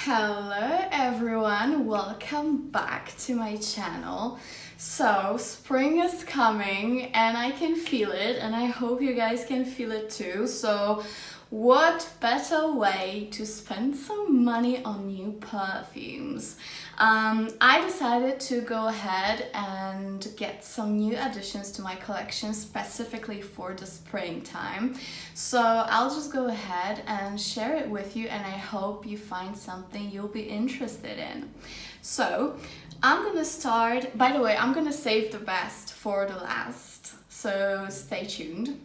Hello everyone, welcome back to my channel. So spring is coming and I can feel it, and I hope you guys can feel it too. So what better way to spend some money on new perfumes? I decided to go ahead and get some new additions to my collection specifically for the springtime. So I'll just go ahead and share it with you, and I hope you find something you'll be interested in. So I'm gonna start, by the way, I'm gonna save the best for the last, so stay tuned.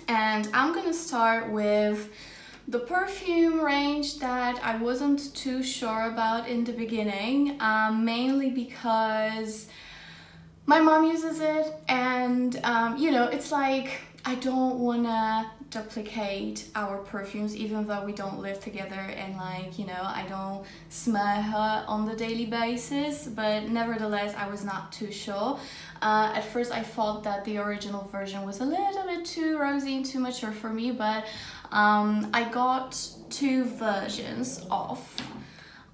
And I'm gonna start with the perfume range that I wasn't too sure about in the beginning, mainly because my mom uses it, and you know, it's like I don't wanna duplicate our perfumes, even though we don't live together, and like, you know, I don't smell her on the daily basis, but nevertheless I was not too sure. At first I thought that the original version was a little bit too rosy and too mature for me, but I got two versions of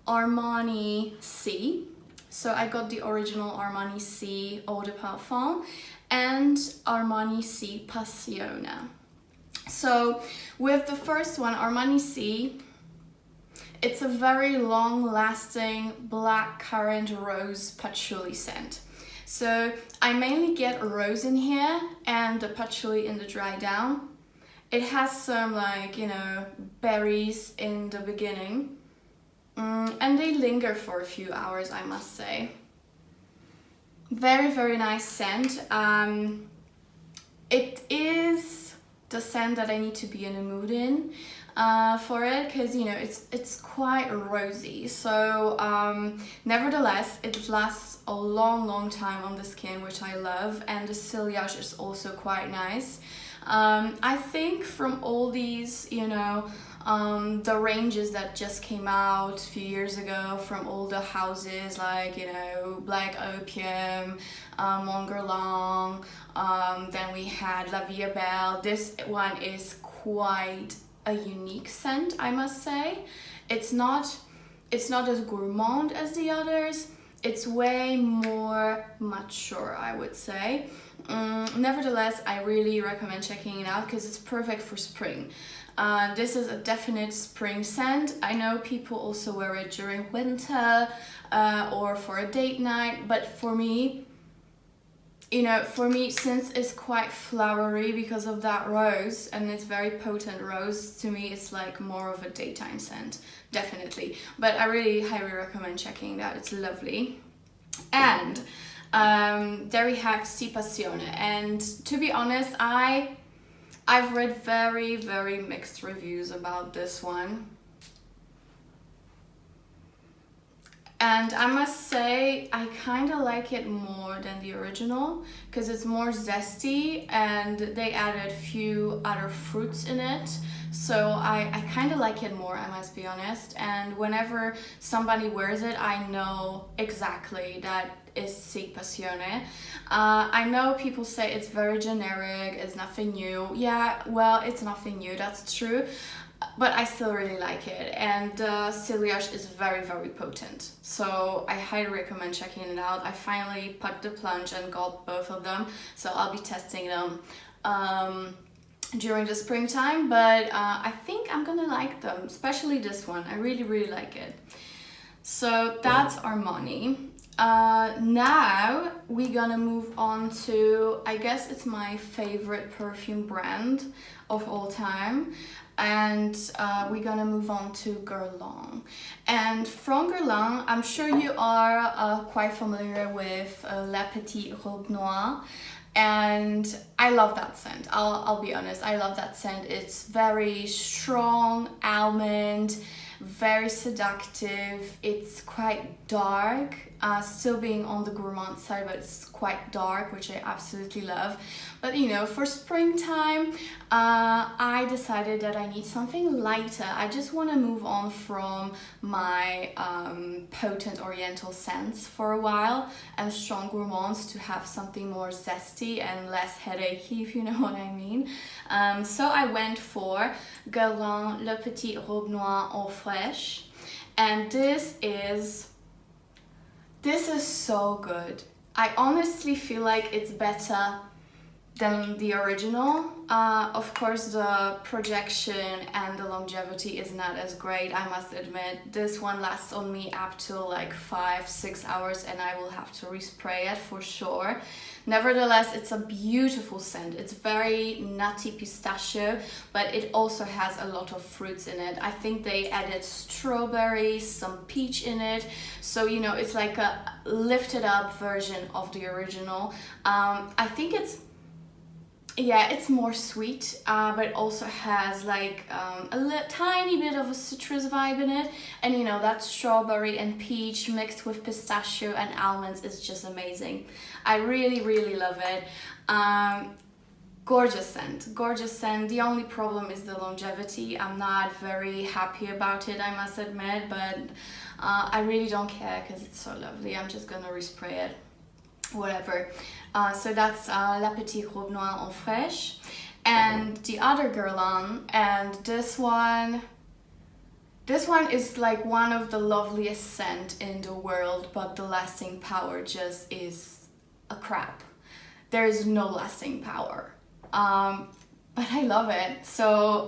Armani Si. So I got the original Armani Si Eau de Parfum and Armani Si Passione. So with the first one, Armani Si, it's a very long-lasting black currant rose patchouli scent. So I mainly get rose in here and the patchouli in the dry down. It has some, like, you know, berries in the beginning, and they linger for a few hours, I must say. Very, very nice scent. It is the scent that I need to be in a mood in for it, because, you know, it's quite rosy. So nevertheless, it lasts a long time on the skin, which I love, and the ciliage is also quite nice. I think from all these, you know, the ranges that just came out a few years ago from all the houses, like, you know, Black Opium, Guerlain, then we had La Vie Belle. This one is quite a unique scent, I must say. It's not as gourmand as the others. It's way more mature, I would say. Nevertheless, I really recommend checking it out because it's perfect for spring. This is a definite spring scent. I know people also wear it during winter or for a date night, but for me, you know, since it's quite flowery because of that rose, and it's very potent rose, to me it's like more of a daytime scent, definitely. But I really highly recommend checking that. It's lovely. And there we have Si Passione, and to be honest, I've read very mixed reviews about this one, and I must say I kind of like it more than the original because it's more zesty and they added few other fruits in it. So I kind of like it more, I must be honest. And whenever somebody wears it, I know exactly that is Si Passione. I know people say it's very generic, it's nothing new. Yeah, well, it's nothing new, that's true. But I still really like it, and the ciliage is very potent. So I highly recommend checking it out. I finally packed the plunge and got both of them, so I'll be testing them during the springtime, but I think I'm gonna like them, especially this one. I really like it. So that's Armani. Now we're gonna move on to, I guess it's my favorite perfume brand of all time, and we're gonna move on to Guerlain. And from Guerlain, I'm sure you are quite familiar with La Petite Robe Noire, and I love that scent. I'll be honest, I love that scent. It's very strong, almond, very seductive. It's quite dark, still being on the gourmand side, but it's quite dark, which I absolutely love. But you know, for springtime, I decided that I need something lighter. I just want to move on from my potent oriental scents for a while and strong gourmands to have something more zesty and less headachy, if you know what I mean. So I went for Guerlain Le Petite Robe Noire en Fraiche. And this is so good. I honestly feel like it's better than the original. Of course, the projection and the longevity is not as great, I must admit. This one lasts on me up to like 5-6 hours, and I will have to respray it for sure. Nevertheless, it's a beautiful scent. It's very nutty pistachio, but it also has a lot of fruits in it. I think they added strawberries, some peach in it. So, you know, it's like a lifted up version of the original. I think it's more sweet, but it also has like a tiny bit of a citrus vibe in it. And you know, that strawberry and peach mixed with pistachio and almonds is just amazing. I really, really love it. Gorgeous scent. The only problem is the longevity. I'm not very happy about it, I must admit, but I really don't care because it's so lovely. I'm just gonna respray it. Whatever. So that's La Petite Robe Noire en Fraiche, and the other Guerlain, and this one is like one of the loveliest scent in the world, but the lasting power just is a crap. There is no lasting power, but I love it. So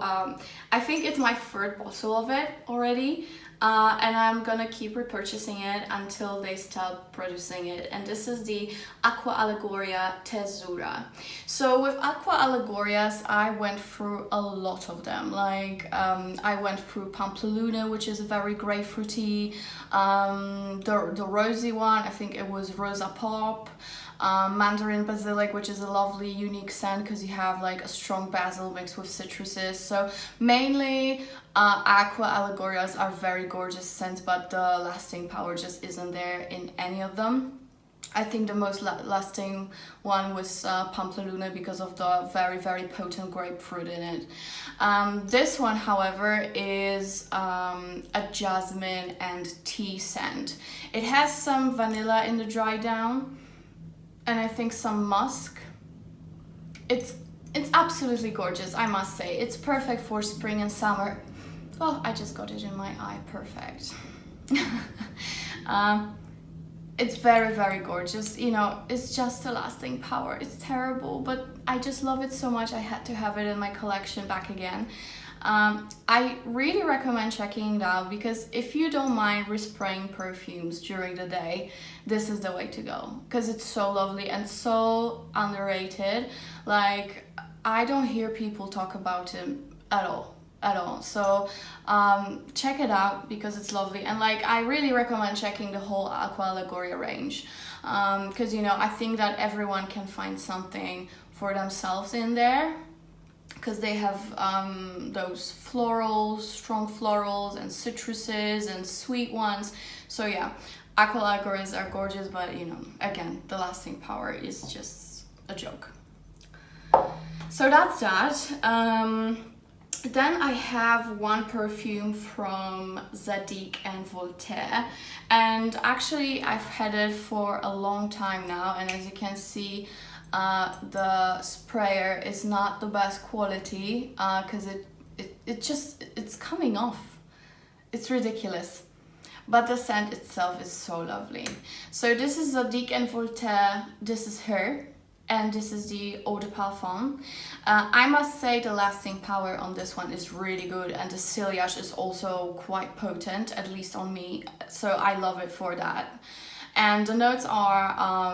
I think it's my third bottle of it already. And I'm gonna keep repurchasing it until they stop producing it. And this is the Aqua Allegoria Teazzurra. So with Aqua Allegorias, I went through a lot of them. Like I went through Pampeluna, which is very grapefruity. The rosy one, I think it was Rosa Pop. Mandarin Basilic, which is a lovely unique scent because you have like a strong basil mixed with citruses. So mainly Aqua Allegorias are very gorgeous scents, but the lasting power just isn't there in any of them. I think the most lasting one was Pampeluna because of the very, very potent grapefruit in it. This one, however, is a jasmine and tea scent. It has some vanilla in the dry down, and I think some musk. It's absolutely gorgeous, I must say. It's perfect for spring and summer. Oh, I just got it in my eye, perfect. It's very, very gorgeous. You know, it's just a lasting power. It's terrible, but I just love it so much I had to have it in my collection back again. I really recommend checking it out because if you don't mind respraying perfumes during the day, this is the way to go because it's so lovely and so underrated. Like, I don't hear people talk about him at all. So check it out because it's lovely, and like I really recommend checking the whole Aqua Allegoria range because you know, I think that everyone can find something for themselves in there because they have those florals, strong florals and citruses and sweet ones. So yeah, Aqua Allegorias are gorgeous, but you know, again, the lasting power is just a joke. So that's that. Then I have one perfume from Zadig and Voltaire, and actually I've had it for a long time now, and as you can see, the sprayer is not the best quality because it's coming off. It's ridiculous, but the scent itself is so lovely. So this is Zadig and Voltaire. This is her. And this is the Eau de Parfum. I must say the lasting power on this one is really good, and the sillage is also quite potent, at least on me, so I love it for that. And the notes are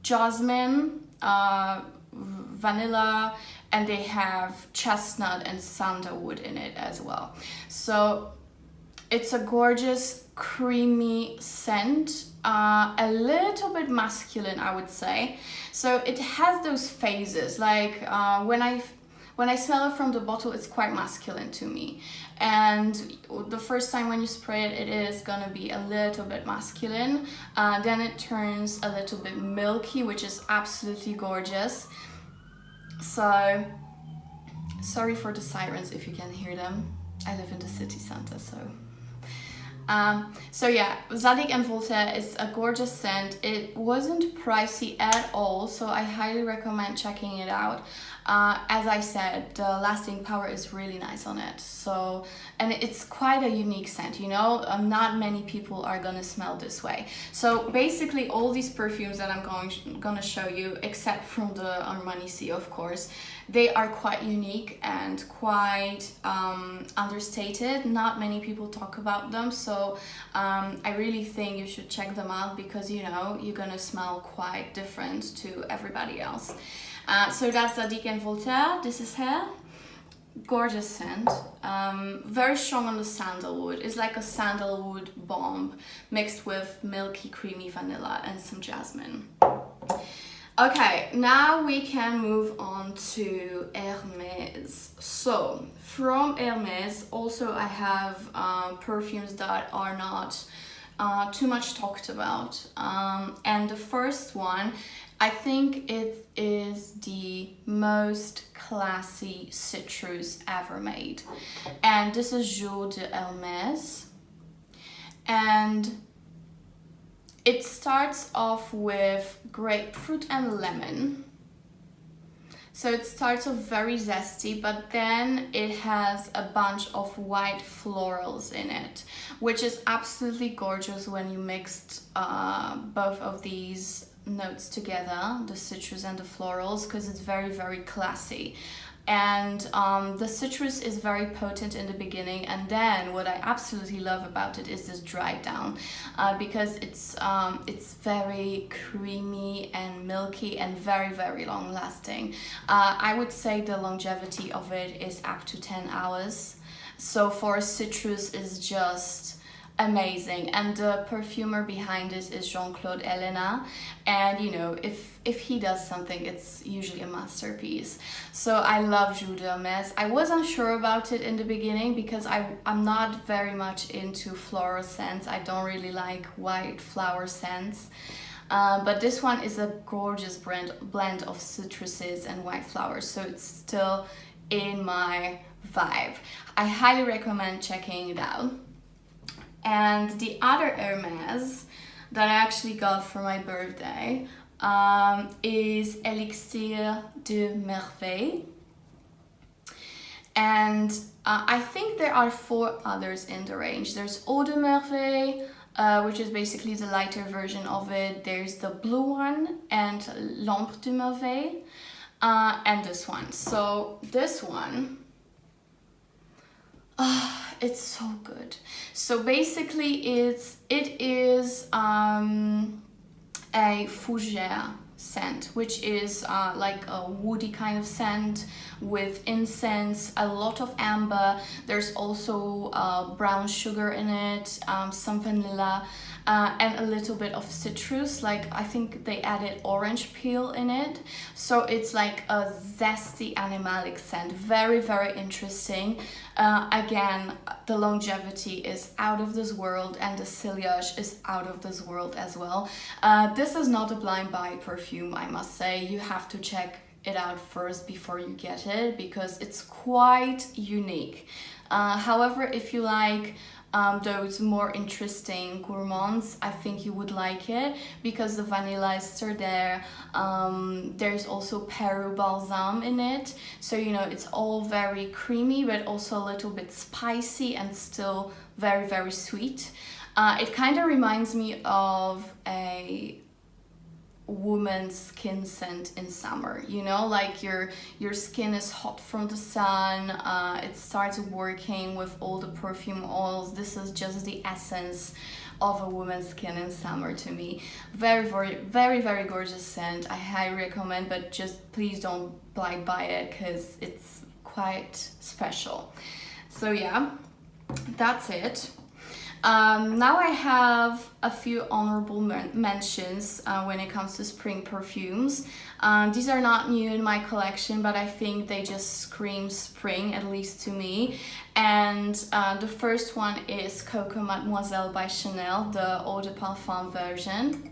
jasmine, vanilla, and they have chestnut and sandalwood in it as well. So it's a gorgeous creamy scent, a little bit masculine, I would say. So it has those phases, like when I smell it from the bottle, it's quite masculine to me, and the first time when you spray it, it is gonna be a little bit masculine, then it turns a little bit milky, which is absolutely gorgeous. So sorry for the sirens if you can hear them. I live in the city center, so so yeah, Zadig and Voltaire is a gorgeous scent. It wasn't pricey at all, so I highly recommend checking it out. As I said, the lasting power is really nice on it. So, and it's quite a unique scent, you know, not many people are gonna smell this way. So basically all these perfumes that I'm gonna show you, except from the Armani Si, of course, they are quite unique and quite understated. Not many people talk about them, so I really think you should check them out, because you know, you're gonna smell quite different to everybody else. So that's Zadig and Voltaire. This is her. Gorgeous scent. Very strong on the sandalwood. It's like a sandalwood bomb mixed with milky creamy vanilla and some jasmine. Okay, now we can move on to Hermes. So from Hermes also I have perfumes that are not too much talked about, and the first one, I think it is the most classy citrus ever made, and this is Jour de Hermes, and it starts off with grapefruit and lemon. So it starts off very zesty, but then it has a bunch of white florals in it, which is absolutely gorgeous when you mixed both of these notes together, the citrus and the florals, because it's very, very classy. And the citrus is very potent in the beginning, and then what I absolutely love about it is this dry down, because it's very creamy and milky and very, very long lasting. I would say the longevity of it is up to 10 hours. So for citrus is just amazing, and the perfumer behind this is Jean-Claude Ellena, and you know, if he does something, it's usually a masterpiece. So I love Jour de Hermes. I wasn't sure about it in the beginning because I'm not very much into floral scents. I don't really like white flower scents, but this one is a gorgeous blend of citruses and white flowers, so it's still in my vibe. I highly recommend checking it out. And the other Hermes that I actually got for my birthday is Elixir de Merveilles. And I think there are 4 others in the range. There's Eau de Merveille, which is basically the lighter version of it. There's the blue one, and Lampe de Merveille, and this one. So this one, it's so good. So basically it is a fougere scent, which is like a woody kind of scent with incense, a lot of amber. There's also brown sugar in it, some vanilla, and a little bit of citrus. Like I think they added orange peel in it. So it's like a zesty animalic scent. Very, very interesting. Again, the longevity is out of this world, and the sillage is out of this world as well. This is not a blind buy perfume, I must say. You have to check it out first before you get it, because it's quite unique. However, if you like those more interesting gourmands, I think you would like it, because the vanilla is still there. There's also Peru balsam in it, so you know, it's all very creamy but also a little bit spicy and still very, very sweet. It kind of reminds me of a woman's skin scent in summer, you know, like your skin is hot from the sun, it starts working with all the perfume oils. This is just the essence of a woman's skin in summer to me. Very, very, very, very gorgeous scent. I highly recommend, but just please don't blind buy it because it's quite special. So yeah, that's it. Now I have a few honorable mentions when it comes to spring perfumes. These are not new in my collection, but I think they just scream spring, at least to me. And the first one is Coco Mademoiselle by Chanel, the Eau de Parfum version.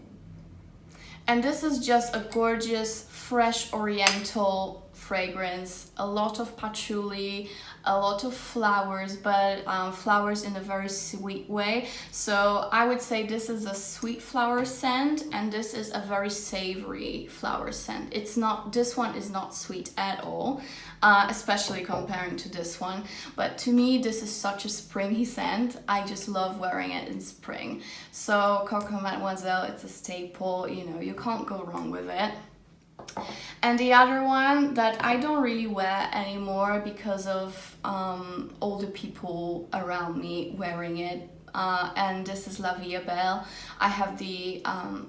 And this is just a gorgeous, fresh oriental fragrance, a lot of patchouli, a lot of flowers, but flowers in a very sweet way. So I would say this is a sweet flower scent, and this is a very savory flower scent. It's not, this one is not sweet at all, especially comparing to this one. But to me, this is such a springy scent. I just love wearing it in spring. So Coco Mademoiselle, it's a staple, you know, you can't go wrong with it. And the other one that I don't really wear anymore because of older people around me wearing it, and this is La Vie est Belle. I have the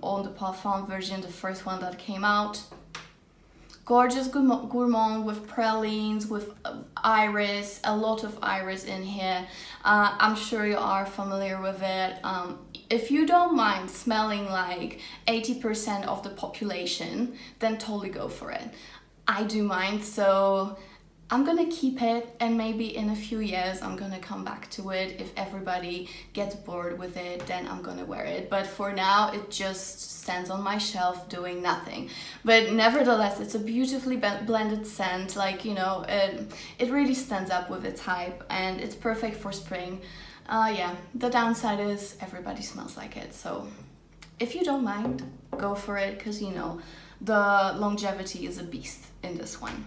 Eau de Parfum version, the first one that came out. Gorgeous gourmand with pralines, with iris, a lot of iris in here. I'm sure you are familiar with it. If you don't mind smelling like 80% of the population, then totally go for it. I do mind, so I'm gonna keep it, and maybe in a few years I'm gonna come back to it. If everybody gets bored with it, then I'm gonna wear it. But for now, it just stands on my shelf doing nothing. But nevertheless, it's a beautifully blended scent. Like, you know, it really stands up with its hype, and it's perfect for spring. Yeah, the downside is everybody smells like it. So if you don't mind, go for it, because, you know, the longevity is a beast in this one.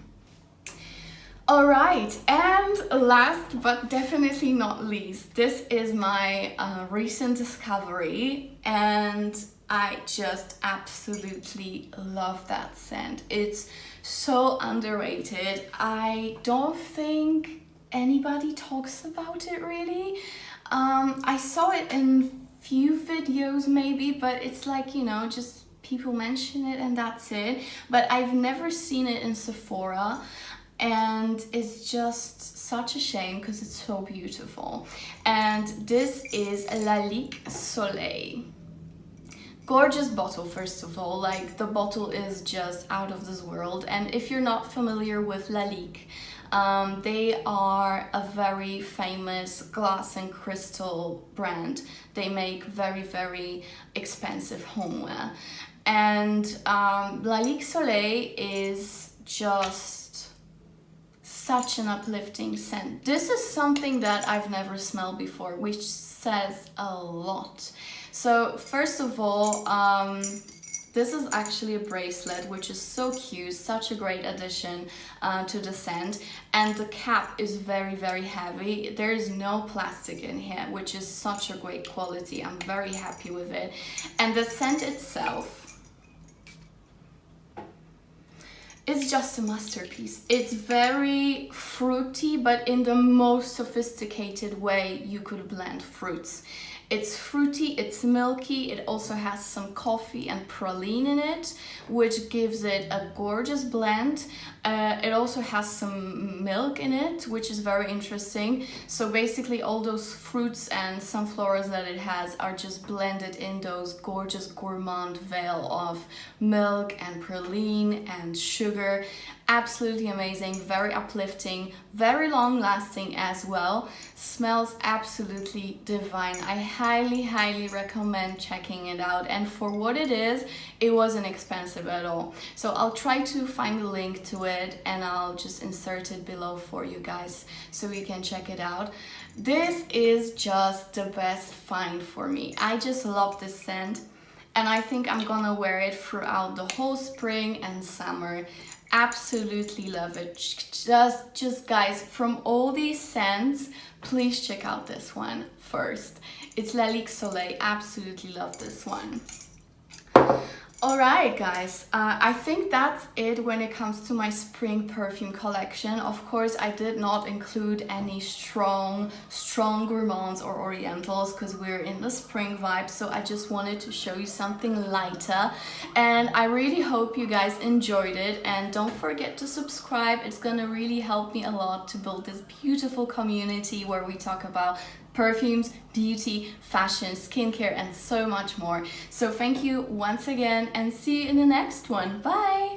Alright, and last but definitely not least, this is my recent discovery, and I just absolutely love that scent. It's so underrated. I don't think anybody talks about it really. I saw it in few videos maybe, but it's like, you know, just people mention it and that's it. But I've never seen it in Sephora. And it's just such a shame because it's so beautiful. And this is Lalique Soleil. Gorgeous bottle, first of all. Like, the bottle is just out of this world. And if you're not familiar with Lalique, they are a very famous glass and crystal brand. They make very, very expensive homeware. And Lalique Soleil is just such an uplifting scent. This is something that I've never smelled before, which says a lot. So first of all, this is actually a bracelet, which is so cute, such a great addition to the scent. And the cap is very, very heavy. There is no plastic in here, which is such a great quality. I'm very happy with it. And the scent itself, it's just a masterpiece. It's very fruity, but in the most sophisticated way you could blend fruits. It's fruity, it's milky, it also has some coffee and praline in it, which gives it a gorgeous blend. It also has some milk in it, which is very interesting. So basically all those fruits and some florals that it has are just blended in those gorgeous gourmand veil of milk and praline and sugar. Absolutely amazing, very uplifting, very long lasting as well. Smells absolutely divine. I highly, highly recommend checking it out. And for what it is, it wasn't expensive at all. So I'll try to find a link to it and I'll just insert it below for you guys so you can check it out. This is just the best find for me. I just love this scent, and I think I'm gonna wear it throughout the whole spring and summer. Absolutely love it. Just guys, from all these scents, please check out this one first. It's Lalique Soleil. Absolutely love this one. Alright guys, I think that's it when it comes to my spring perfume collection. Of course, I did not include any strong gourmands or orientals because we're in the spring vibe, so I just wanted to show you something lighter. And I really hope you guys enjoyed it, and don't forget to subscribe. It's gonna really help me a lot to build this beautiful community where we talk about perfumes, beauty, fashion, skincare, and so much more. So thank you once again, and see you in the next one. Bye!